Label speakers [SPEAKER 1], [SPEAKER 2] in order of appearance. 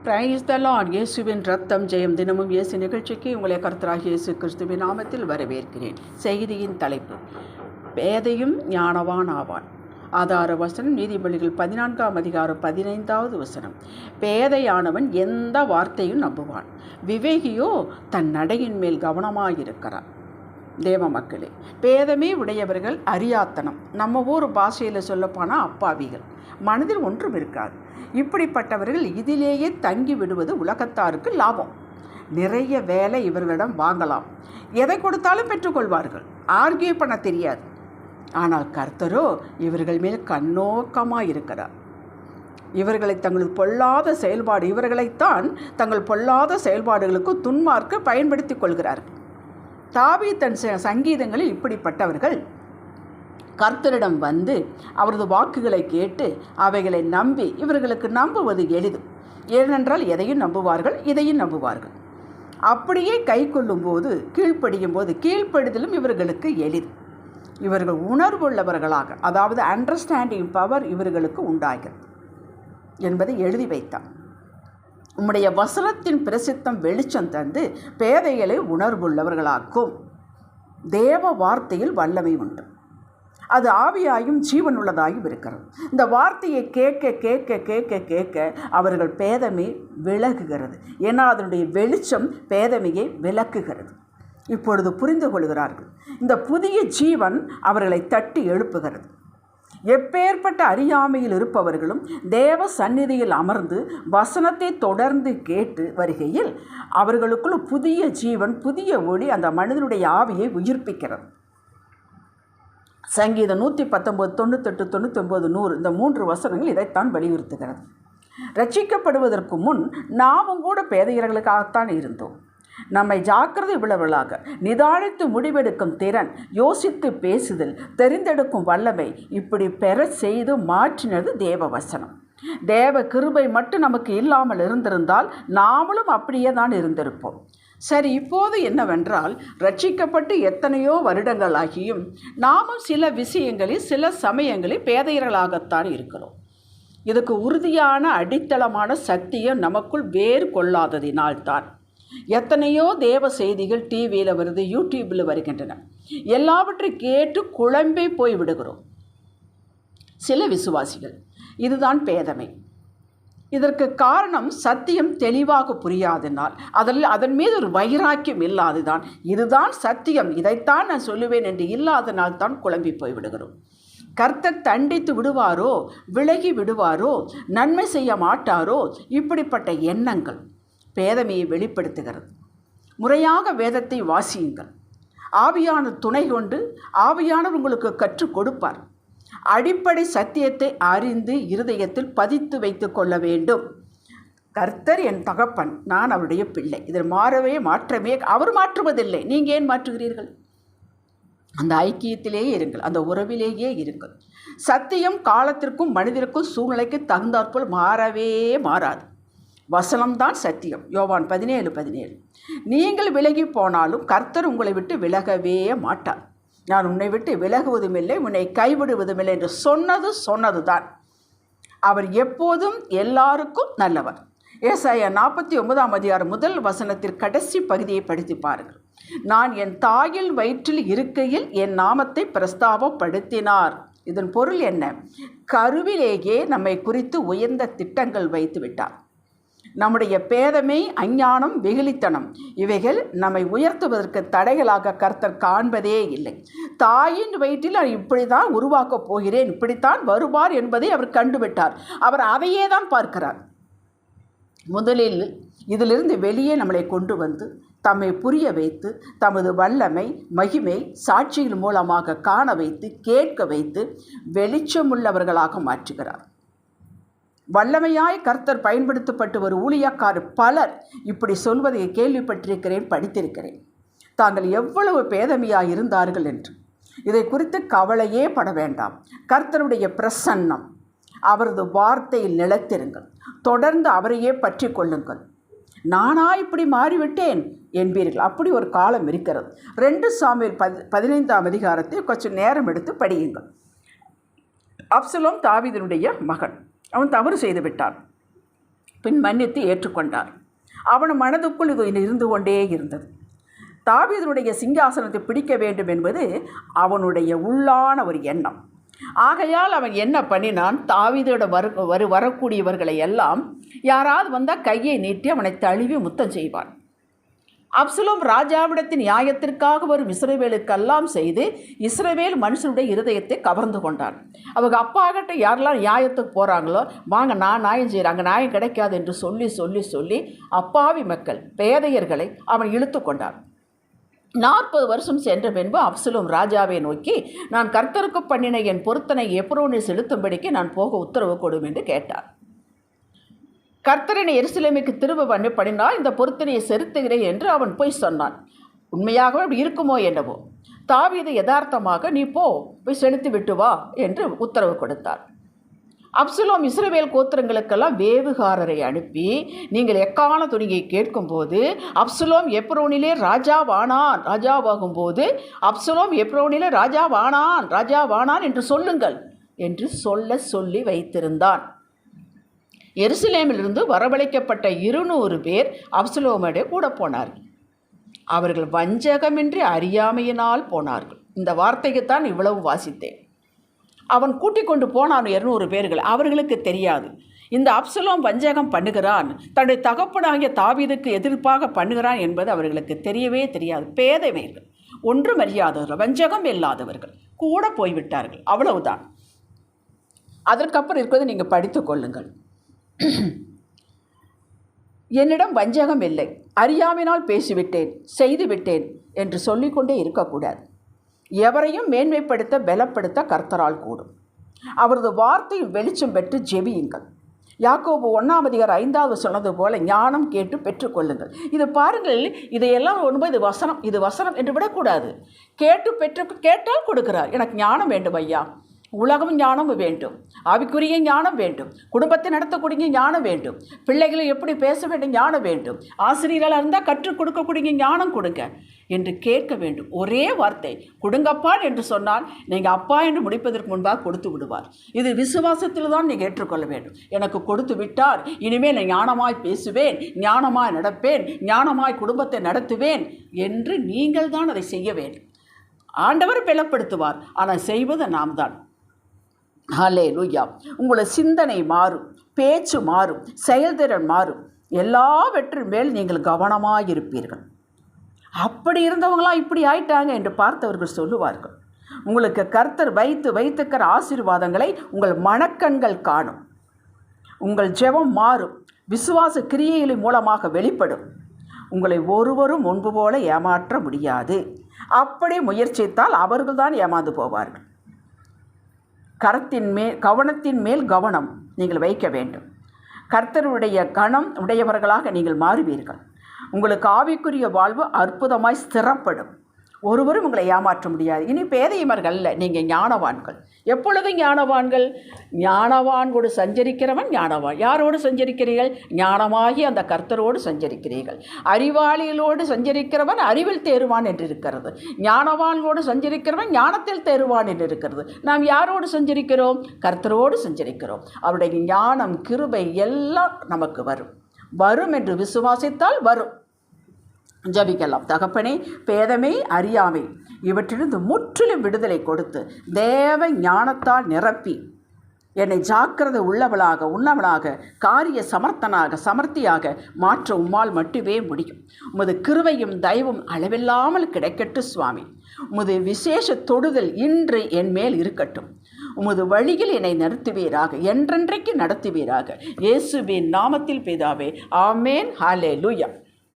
[SPEAKER 1] Praise the Lord. இயேசுவின் ரத்தம் ஜெயம். தினமும் இயேசு நிகழ்ச்சிக்கு உங்களை கர்த்தராகிய இயேசு கிறிஸ்துவின் நாமத்தில் வரவேற்கிறேன். செய்தியின் தலைப்பு, பேதையும் ஞானவான் ஆவான். ஆதார வசனம் நீதிபதிகள் 14ஆம் அதிகாரம் 15வது வசனம். பேதையானவன் எந்த வார்த்தையும் நம்புவான், விவேகியோ தன் நடையின் மேல் கவனமாயிருக்கிறான். தேவ மக்களே, பேதமே உடையவர்கள் அறியாத்தனம். நம்ம ஊர் பாஷையில் சொல்லப்போனால் அப்பாவிகள். மனதில் ஒன்றும் இருக்காது. இப்படிப்பட்டவர்கள் இதிலேயே தங்கி விடுவது உலகத்தாருக்கு லாபம். நிறைய வேலை இவர்களிடம் வாங்கலாம், எதை கொடுத்தாலும் பெற்றுக்கொள்வார்கள். ஆர்கியூ பண்ண தெரியாது. ஆனால் கர்த்தரோ இவர்கள் மேல் கண்ணோக்கமாக இருக்கிறார். இவர்களை தங்களது பொல்லாத செயல்பாடு இவர்களைத்தான் தங்கள் பொல்லாத செயல்பாடுகளுக்கு துன்மார்க்க பயன்படுத்தி கொள்கிறார்கள். தாவீது தன் சங்கீதங்களில் இப்படிப்பட்டவர்கள் கர்த்தரிடம் வந்து அவரது வாக்குகளை கேட்டு அவைகளை நம்பி, இவர்களுக்கு நம்புவது எளிது. ஏனென்றால் எதையும் நம்புவார்கள், இதையும் நம்புவார்கள். அப்படியே கை கொள்ளும் போது, கீழ்ப்படியும் போது, கீழ்ப்படிதலும் இவர்களுக்கு எளிது. இவர்கள் உணர்வுள்ளவர்களாக, அதாவது அண்டர்ஸ்டாண்டிங் பவர் இவர்களுக்கு உண்டாகிறது என்பதை எழுதி வைத்தார். உம்முடைய வசனத்தின் பிரசித்தம் வெளிச்சம் தந்து பேதைகளை உணர்வுள்ளவர்களாக்கும். தேவ வார்த்தையில் வல்லமை உண்டு. அது ஆவியாயும் ஜீவனுள்ளதாயும் இருக்கிறது. இந்த வார்த்தையை கேட்க கேட்க கேட்க கேட்க அவர்கள் பேதமை விலகுகிறது. ஏன்னா அதனுடைய வெளிச்சம் பேதமையை விலக்குகிறது. இப்பொழுது புரிந்து கொள்கிறார்கள். இந்த புதிய ஜீவன் அவர்களை தட்டி எழுப்புகிறது. எப்பேற்பட்ட அறியாமையில் இருப்பவர்களும் தேவ சந்நிதியில் அமர்ந்து வசனத்தை தொடர்ந்து கேட்டு வருகையில் அவர்களுக்குள் புதிய ஜீவன், புதிய ஒளி அந்த மனிதனுடைய ஆவியை உயிர்ப்பிக்கிறது. சங்கீதம் 119, 98, 99, 100 இந்த 3 வசனங்கள் இதைத்தான் வலியுறுத்துகிறது. ரட்சிக்கப்படுவதற்கு முன் நாமும் கூட பேதையர்களுக்காகத்தான் இருந்தோம். நம்மை ஜாக்கிரதை உள்ளவர்களாக நிதானித்து முடிவெடுக்கும் திறன், யோசித்து பேசுதல், தெரிந்தெடுக்கும் வல்லமை இப்படி பெற செய்து மாற்றினது தேவ வசனம். தேவ கிருபை மட்டும் நமக்கு இல்லாமல் இருந்திருந்தால் நாமளும் அப்படியே தான் இருந்திருப்போம். சரி, இப்போது என்னவென்றால், ரட்சிக்கப்பட்டு எத்தனையோ வருடங்களாகியும் நாமும் சில விஷயங்களில் சில சமயங்களில் பேதையர்களாகத்தான் இருக்கிறோம். இதுக்கு உறுதியான அடித்தளமான சக்தியும் நமக்குள் வேறு கொள்ளாததினால்தான். எத்தனையோ தேவ செய்திகள் டிவியில் வருது, யூடியூப்பில் வருகின்றன. எல்லாவற்றையும் கேட்டு குழம்பி போய் விடுகிறோம். சில விசுவாசிகள் இதுதான் பேதமை. இதற்கு காரணம் சத்தியம் தெளிவாக புரியாதனால், அதன் மீது ஒரு வைராக்கியம் இல்லாதுதான். இதுதான் சத்தியம், இதைத்தான் நான் சொல்லுவேன் என்று இல்லாதனால் தான் குழம்பி போய்விடுகிறோம். கர்த்தர் தண்டித்து விடுவாரோ, விலகி விடுவாரோ, நன்மை செய்ய மாட்டாரோ, இப்படிப்பட்ட எண்ணங்கள் பேதமையை வெளிப்படுத்துகிறது. முறையாக வேதத்தை வாசியுங்கள். ஆவியான துணை கொண்டு ஆவியானவர் உங்களுக்கு கற்றுக் கொடுப்பார். அடிப்படை சத்தியத்தை அறிந்து இருதயத்தில் பதித்து வைத்து கொள்ள வேண்டும். கர்த்தர் என் தகப்பன், நான் அவருடைய பிள்ளை. இதில் மாற்றமே அவர் மாற்றுவதில்லை. நீங்கள் ஏன் மாற்றுகிறீர்கள்? அந்த ஐக்கியத்திலேயே இருங்கள், அந்த உறவிலேயே இருங்கள். சத்தியம் காலத்திற்கும் மனிதருக்கும் சூழ்நிலைக்கு தகுந்தாற்போல் மாறவே மாறாது. வசனம்தான் சத்தியம். யோவான் 17:17. நீங்கள் விலகி போனாலும் கர்த்தர் உங்களை விட்டு விலகவே மாட்டார். நான் உன்னை விட்டு விலகுவதும் இல்லை, உன்னை கைவிடுவதும் இல்லை என்று சொன்னதுதான். அவர் எப்போதும் எல்லாருக்கும் நல்லவர். ஏசாயா 49ஆம் அதிகாரம் 1 வசனத்தின் கடைசி பகுதியை படித்து பாருங்கள். நான் என் தாயில் வயிற்றில் இருக்கையில் என் நாமத்தை பிரஸ்தாபப்படுத்தினார். இதன் பொருள் என்ன? கருவிலேயே நம்மை குறித்து உயர்ந்த திட்டங்கள் வைத்து விட்டார். நம்முடைய பேதமை, அஞ்ஞானம், வெகுளித்தனம் இவைகள் நம்மை உயர்த்துவதற்கு தடைகளாக கர்த்தர் காண்பதே இல்லை. தாயின் வயிற்றில் இப்படி தான் உருவாக்கப் போகிறேன், இப்படித்தான் வருவார் என்பதை அவர் கண்டுவிட்டார். அவர் அதையே தான் பார்க்கிறார். முதலில் இதிலிருந்து வெளியே நம்மளை கொண்டு வந்து தம்மை புரிய வைத்து தமது வல்லமை, மகிமை சாட்சியின் மூலமாக காண வைத்து, கேட்க வைத்து வெளிச்சமுள்ளவர்களாக மாற்றுகிறார். வல்லமையாய் கர்த்தர் பயன்படுத்தப்பட்டு ஒரு ஊழியக்காரர் பலர் இப்படி சொல்வதை கேள்விப்பட்டிருக்கிறேன், படித்திருக்கிறேன். தாங்கள் எவ்வளவு பேதமையாய் இருந்தார்கள் என்று. இதை குறித்து கவலையே பட வேண்டாம். கர்த்தருடைய பிரசன்னம், அவரது வார்த்தையில் நிலைத்திருங்கள். தொடர்ந்து அவரையே பற்றி கொள்ளுங்கள். நானா இப்படி மாறிவிட்டேன் என்பீர்கள். அப்படி ஒரு காலம் இருக்கிறது. 2 சாமுவேல் 15ஆம் அதிகாரத்தை கொஞ்சம் நேரம் எடுத்து படியுங்கள். அப்சலோம் தாவீதினுடைய மகன். அவன் தவறு செய்து விட்டான். பின் மன்னித்து ஏற்றுக்கொண்டார். அவன் மனதுக்குள் இது இருந்து கொண்டே இருந்தது. தாவீதுடைய சிங்காசனத்தை பிடிக்க வேண்டும் என்பது அவனுடைய உள்ளான ஒரு எண்ணம். ஆகையால் அவன் என்ன பண்ணினான், தாவீதோட வரக்கூடியவர்களை எல்லாம் யாராவது வந்தால் கையை நீட்டி அவனை தழுவி முத்தம் செய்வான். அப்சலோம் ராஜாவிடத்தின் நியாயத்திற்காக வரும் இஸ்ரவேலுக்கெல்லாம் செய்து இஸ்ரவேல் மனுஷனுடைய இருதயத்தை கவர்ந்து கொண்டான். அவங்க அப்பாகிட்ட யாரெல்லாம் நியாயத்துக்கு போகிறாங்களோ, வாங்க நான் நியாயம் செய்கிறாங்க, நியாயம் கிடைக்காது என்று சொல்லி சொல்லி சொல்லி அப்பாவி மக்கள் பேதையர்களை அவன் இழுத்து கொண்டான். 40 வருஷம் சென்ற பின்பு அப்சலோம் ராஜாவை நோக்கி, நான் கர்த்தருக்கு பண்ணின என் பொருத்தனை எப்ரோனில் செலுத்தும்படிக்கு நான் போக உத்தரவு கொடும் என்று கேட்டார். கர்த்தரினை எருசலேமுக்கு திரும்ப பண்ணினால் இந்த பொருத்தனையை செலுத்துகிறேன் என்று அவன் போய் சொன்னான். உண்மையாகவே அப்படி இருக்குமோ என்னவோ. தாவீது யதார்த்தமாக, நீ போய் செலுத்தி விட்டு வா என்று உத்தரவு கொடுத்தார். அப்சலோம் இஸ்ரவேல் கோத்திரங்களுக்கெல்லாம் வேவுகாரரை அனுப்பி, நீங்கள் எக்கான துணியை கேட்கும்போது அப்சலோம் எப்ரோனிலே ராஜாவாகும்போது அப்சலோம் எப்ரோனிலே ராஜாவானான் என்று சொல்லுங்கள் என்று சொல்லி வைத்திருந்தான். எருசலேமிலிருந்து வரவழைக்கப்பட்ட 200 பேர் அப்சலோமோடு கூட போனார்கள். அவர்கள் வஞ்சகமின்றி அறியாமையினால் போனார்கள். இந்த வார்த்தைக்குத்தான் இவ்வளவு வாசித்தேன். அவன் கூட்டிக் கொண்டு போனான் 200 பேர்கள். அவர்களுக்கு தெரியாது இந்த அப்சலோம் வஞ்சகம் பண்ணுகிறான், தன்னுடைய தகப்பனாகிய தாவீதுக்கு எதிர்ப்பாக பண்ணுகிறான் என்பது அவர்களுக்கு தெரியவே தெரியாது. பேதைமைகள், ஒன்றும் அறியாதவர்கள், வஞ்சகம் இல்லாதவர்கள் கூட போய்விட்டார்கள். அவ்வளவுதான். அதற்கப்புறம் இருக்கிறது நீங்கள் படித்து கொள்ளுங்கள். என்னிடம் வஞ்சகம் இல்லை, அறியாமையினால் பேசிவிட்டேன், செய்துவிட்டேன் என்று சொல்லிக்கொண்டே இருக்கக்கூடாது. எவரையும் மேன்மைப்படுத்த பலப்படுத்த கர்த்தரால் கூடும். அவரது வார்த்தையில் வெளிச்சம் பெற்று ஜெபியுங்கள். யாக்கோபு 1:5 சொன்னது போல ஞானம் கேட்டு பெற்றுக்கொள்ளுங்கள். இது பாருங்கள், இதையெல்லாம் இது வசனம் என்று விடக்கூடாது. கேட்டால் கொடுக்கிறார். எனக்கு ஞானம் வேண்டும் ஐயா, உலகம் ஞானம் வேண்டும், ஆவிக்குரிய ஞானம் வேண்டும், குடும்பத்தை நடத்தக்கூடிய ஞானம் வேண்டும், பிள்ளைகளை எப்படி பேச வேண்டும் ஞானம் வேண்டும், ஆசிரியர்களாக இருந்தால் கற்றுக் கொடுக்கக்கூடிய ஞானம் கொடுங்க என்று கேட்க வேண்டும். ஒரே வார்த்தை கொடுங்கப்பா என்று சொன்னால் நீங்கள் அப்பா என்று முடிப்பதற்கு முன்பாக கொடுத்து விடுவார். இது விசுவாசத்தில் தான் நீங்கள் ஏற்றுக்கொள்ள வேண்டும். எனக்கு கொடுத்து விட்டார், இனிமேல் நான் ஞானமாய் பேசுவேன், ஞானமாய் நடப்பேன், ஞானமாய் குடும்பத்தை நடத்துவேன் என்று நீங்கள் தான் அதை செய்ய வேண்டும். ஆண்டவர் பலப்படுத்துவார், ஆனால் செய்வது நாம் தான். ஹல்லேலூயா. உங்களை சிந்தனை மாறும், பேச்சு மாறும், செயல்திறன் மாறும். எல்லாவற்றின் மேல் நீங்கள் கவனமாக இருப்பீர்கள். அப்படி இருந்தவங்களாம் இப்படி ஆயிட்டாங்க என்று பார்த்தவர்கள் சொல்லுவார்கள். உங்களுக்கு கர்த்தர் வைத்துக்கிற ஆசீர்வாதங்களை உங்கள் மனக்கண்கள் காணும். உங்கள் ஜெபம் மாறும், விசுவாச கிரியைகளின் மூலமாக வெளிப்படும். உங்களை ஒருவரும் முன்பு போல ஏமாற்ற முடியாது. அப்படி முயற்சித்தால் அவர்கள்தான் ஏமாந்து போவார்கள். கவனத்தின் மேல் கவனம் நீங்கள் வைக்க வேண்டும். கர்த்தருடைய கணம் உடையவர்களாக நீங்கள் மாறுவீர்கள். உங்களுக்கு ஆவிக்குரிய வாழ்வு அற்புதமாய் ஸ்திரப்படும். ஒருவரும் உங்களை ஏமாற்ற முடியாது. இனி பேதையமர்கள் அல்ல, நீங்கள் ஞானவான்கள். எப்பொழுதும் ஞானவான்கள். ஞானவான்கோடு சஞ்சரிக்கிறவன் ஞானவான். யாரோடு சஞ்சரிக்கிறீர்கள்? ஞானமாகி அந்த கர்த்தரோடு சஞ்சரிக்கிறீர்கள். அறிவாளிகளோடு சஞ்சரிக்கிறவன் அறிவில் தேறுவான் என்று இருக்கிறது. ஞானவான்களோடு சஞ்சரிக்கிறவன் ஞானத்தில் தேறுவான் என்று இருக்கிறது. நாம் யாரோடு சஞ்சரிக்கிறோம்? கர்த்தரோடு சஞ்சரிக்கிறோம். அவருடைய ஞானம், கிருபை எல்லாம் நமக்கு வரும் என்று விசுவாசித்தால் வரும். ஜபிக்கலாம். தகப்பனே, பேதமை, அறியாமை இவற்றிலிருந்து முற்றிலும் விடுதலை கொடுத்து தேவ ஞானத்தால் நிரப்பி என்னை ஜாக்கிரதை உள்ளவளாக காரிய சமர்த்தியாக மாற்ற உம்மால் மட்டுமே முடியும். உமது கிருபையும் தயவும் அளவில்லாமல் கிடைக்கட்டும் சுவாமி. உமது விசேஷ தொடுதல் இன்று என் மேல் இருக்கட்டும். உமது வழியில் என்னை நடத்துவீராக, என்றென்றைக்கு நடத்துவீராக. இயேசுவின் நாமத்தில் பிதாவே, ஆமேன். ஹல்லேலூயா.